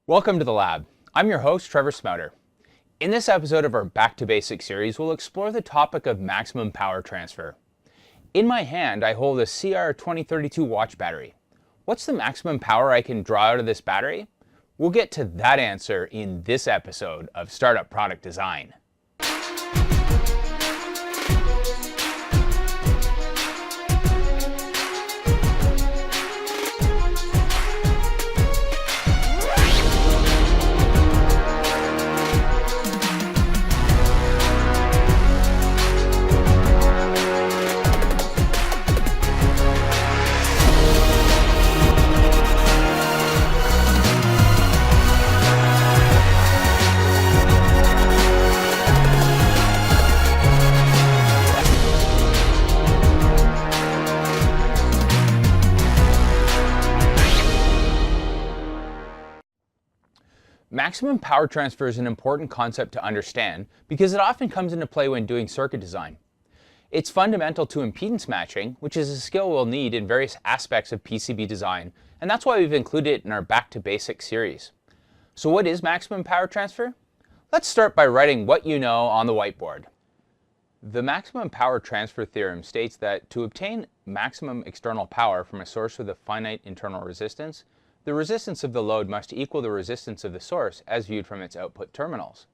Welcome to the lab. I'm your host, Trevor Smouter. In this episode of our Back to Basics series, we'll explore the topic of maximum power transfer. In my hand, I hold a CR2032 watch battery. What's the maximum power I can draw out of this battery? We'll get to that answer in this episode of Startup Product Design. Maximum power transfer is an important concept to understand because it often comes into play when doing circuit design. It's fundamental to impedance matching, which is a skill we'll need in various aspects of PCB design, and that's why we've included it in our Back to Basics series. So what is maximum power transfer? Let's start by writing what you know on the whiteboard. The maximum power transfer theorem states that to obtain maximum external power from a source with a finite internal resistance, the resistance of the load must equal the resistance of the source as viewed from its output terminals.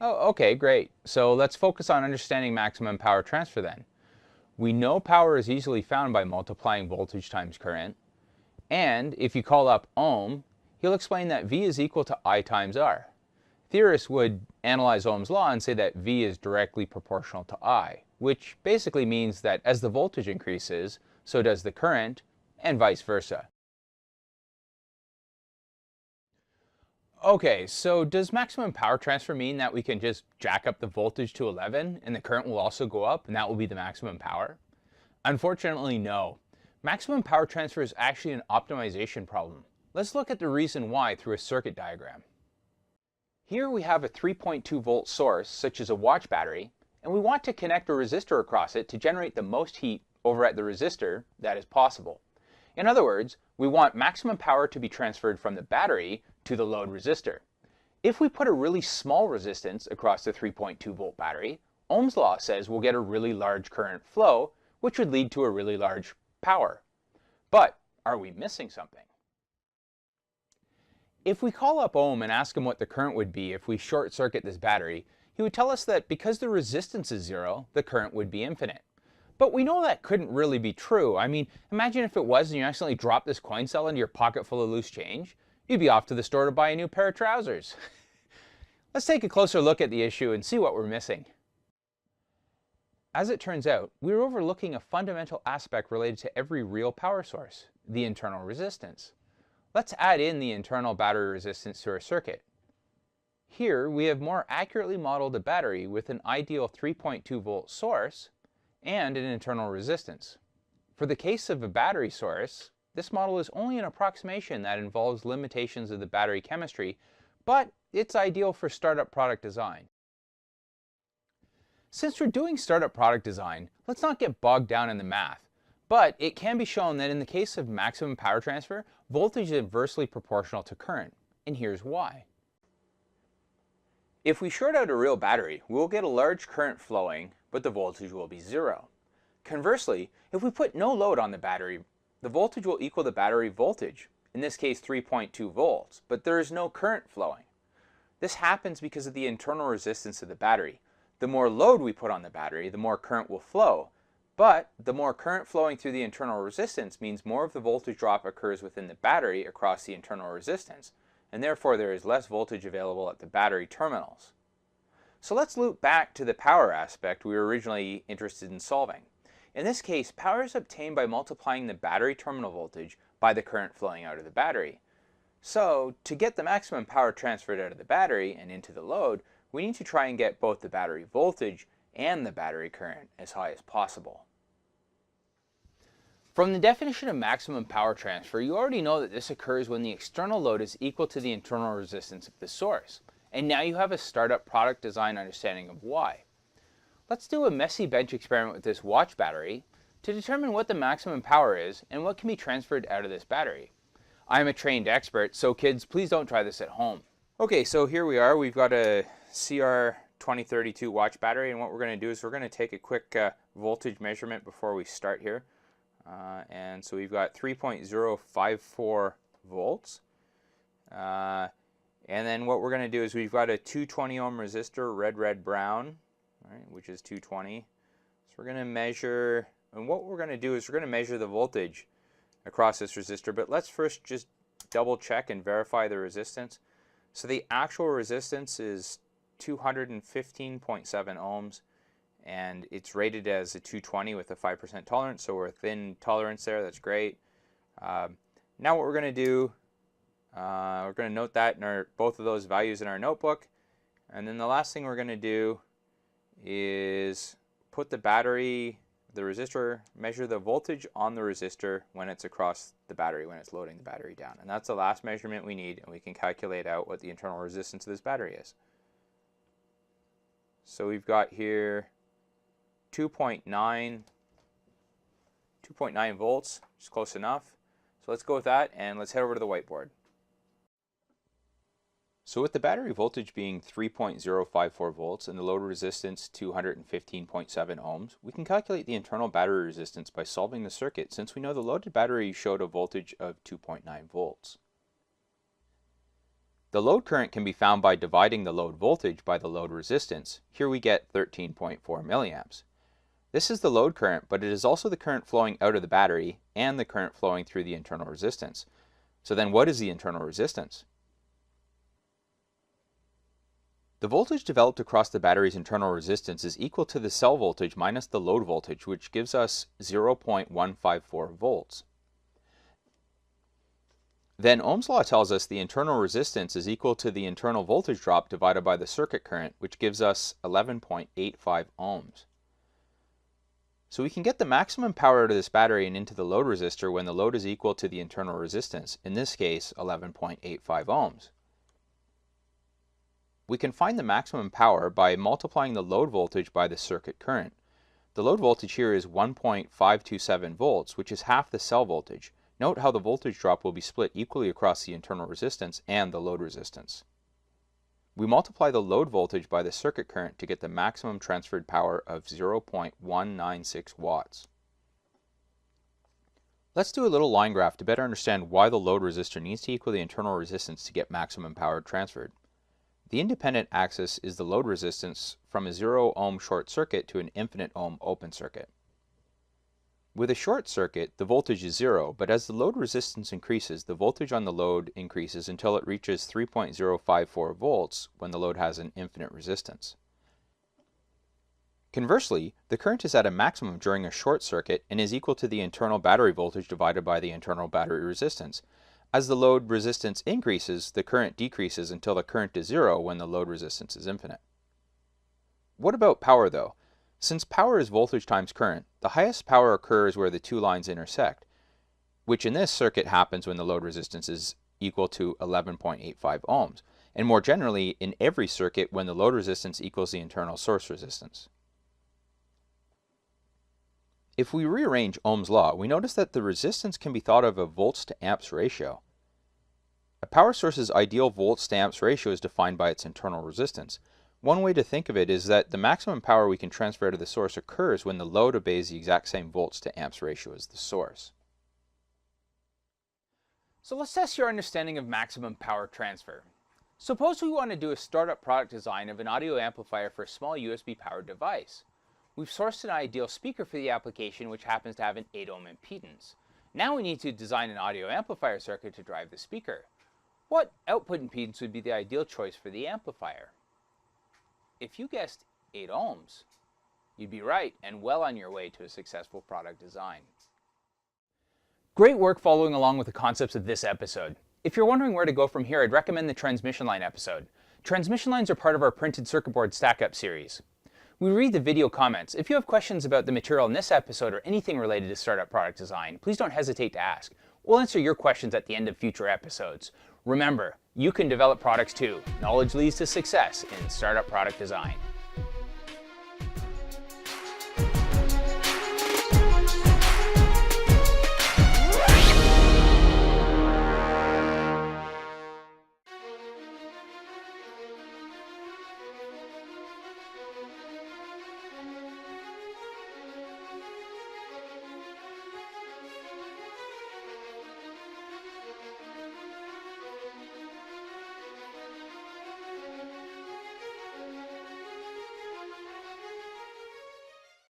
Oh, okay, great. So let's focus on understanding maximum power transfer then. We know power is easily found by multiplying voltage times current. And if you call up Ohm, he'll explain that V is equal to I times R. Theorists would analyze Ohm's law and say that V is directly proportional to I, which basically means that as the voltage increases, so does the current, and vice versa. Okay, so does maximum power transfer mean that we can just jack up the voltage to 11 and the current will also go up and that will be the maximum power? Unfortunately, no. Maximum power transfer is actually an optimization problem. Let's look at the reason why through a circuit diagram. Here we have a 3.2 volt source, such as a watch battery, and we want to connect a resistor across it to generate the most heat over at the resistor that is possible. In other words, we want maximum power to be transferred from the battery to the load resistor. If we put a really small resistance across the 3.2 volt battery, Ohm's law says we'll get a really large current flow, which would lead to a really large power. But are we missing something? If we call up Ohm and ask him what the current would be if we short circuit this battery, he would tell us that because the resistance is zero, the current would be infinite. But we know that couldn't really be true. I mean, imagine if it was and you accidentally dropped this coin cell into your pocket full of loose change. You'd be off to the store to buy a new pair of trousers. Let's take a closer look at the issue and see what we're missing. As it turns out, we're overlooking a fundamental aspect related to every real power source, the internal resistance. Let's add in the internal battery resistance to our circuit. Here, we have more accurately modeled a battery with an ideal 3.2 volt source and an internal resistance. For the case of a battery source, this model is only an approximation that involves limitations of the battery chemistry, but it's ideal for startup product design. Since we're doing startup product design, let's not get bogged down in the math, but it can be shown that in the case of maximum power transfer, voltage is inversely proportional to current, and here's why. If we short out a real battery, we'll get a large current flowing, but the voltage will be zero. Conversely, if we put no load on the battery, the voltage will equal the battery voltage, in this case 3.2 volts, but there is no current flowing. This happens because of the internal resistance of the battery. The more load we put on the battery, the more current will flow, but the more current flowing through the internal resistance means more of the voltage drop occurs within the battery across the internal resistance, and therefore there is less voltage available at the battery terminals. So let's loop back to the power aspect we were originally interested in solving. In this case, power is obtained by multiplying the battery terminal voltage by the current flowing out of the battery. So, to get the maximum power transferred out of the battery and into the load, we need to try and get both the battery voltage and the battery current as high as possible. From the definition of maximum power transfer, you already know that this occurs when the external load is equal to the internal resistance of the source. And now you have a startup product design understanding of why. Let's do a messy bench experiment with this watch battery to determine what the maximum power is and what can be transferred out of this battery. I'm a trained expert, so kids, please don't try this at home. Okay, so here we are. We've got a CR2032 watch battery, and what we're going to do is we're going to take a quick voltage measurement before we start here. And so we've got 3.054 volts. And then what we're going to do is we've got a 220 ohm resistor, red, brown, right, which is 220. So we're going to measure, and what we're going to do is we're going to measure the voltage across this resistor, but let's first just double check and verify the resistance. So the actual resistance is 215.7 ohms, and it's rated as a 220 with a 5% tolerance, so we're within tolerance there. That's great. Now what we're going to do, we're going to note that in both of those values in our notebook, and then the last thing we're going to do is put the battery, the resistor, measure the voltage on the resistor when it's across the battery, when it's loading the battery down. And that's the last measurement we need, and we can calculate out what the internal resistance of this battery is. So we've got here 2.9 volts, which is close enough. So let's go with that, and let's head over to the whiteboard. So with the battery voltage being 3.054 volts and the load resistance 215.7 ohms, we can calculate the internal battery resistance by solving the circuit, since we know the loaded battery showed a voltage of 2.9 volts. The load current can be found by dividing the load voltage by the load resistance. Here we get 13.4 milliamps. This is the load current, but it is also the current flowing out of the battery and the current flowing through the internal resistance. So then what is the internal resistance? The voltage developed across the battery's internal resistance is equal to the cell voltage minus the load voltage, which gives us 0.154 volts. Then Ohm's law tells us the internal resistance is equal to the internal voltage drop divided by the circuit current, which gives us 11.85 ohms. So we can get the maximum power out of this battery and into the load resistor when the load is equal to the internal resistance, in this case 11.85 ohms. We can find the maximum power by multiplying the load voltage by the circuit current. The load voltage here is 1.527 volts, which is half the cell voltage. Note how the voltage drop will be split equally across the internal resistance and the load resistance. We multiply the load voltage by the circuit current to get the maximum transferred power of 0.196 watts. Let's do a little line graph to better understand why the load resistor needs to equal the internal resistance to get maximum power transferred. The independent axis is the load resistance from a 0 ohm short circuit to an infinite ohm open circuit. With a short circuit, the voltage is 0, but as the load resistance increases, the voltage on the load increases until it reaches 3.054 volts when the load has an infinite resistance. Conversely, the current is at a maximum during a short circuit and is equal to the internal battery voltage divided by the internal battery resistance. As the load resistance increases, the current decreases until the current is 0 when the load resistance is infinite. What about power though? Since power is voltage times current, the highest power occurs where the two lines intersect, which in this circuit happens when the load resistance is equal to 11.85 ohms, and more generally in every circuit when the load resistance equals the internal source resistance. If we rearrange Ohm's law, we notice that the resistance can be thought of a volts to amps ratio. A power source's ideal volts to amps ratio is defined by its internal resistance. One way to think of it is that the maximum power we can transfer to the source occurs when the load obeys the exact same volts to amps ratio as the source. So let's test your understanding of maximum power transfer. Suppose we want to do a startup product design of an audio amplifier for a small USB powered device. We've sourced an ideal speaker for the application, which happens to have an 8 ohm impedance. Now we need to design an audio amplifier circuit to drive the speaker. What output impedance would be the ideal choice for the amplifier? If you guessed 8 ohms, you'd be right and well on your way to a successful product design. Great work following along with the concepts of this episode. If you're wondering where to go from here, I'd recommend the transmission line episode. Transmission lines are part of our printed circuit board stack-up series. We read the video comments. If you have questions about the material in this episode or anything related to startup product design, please don't hesitate to ask. We'll answer your questions at the end of future episodes. Remember, you can develop products too. Knowledge leads to success in startup product design.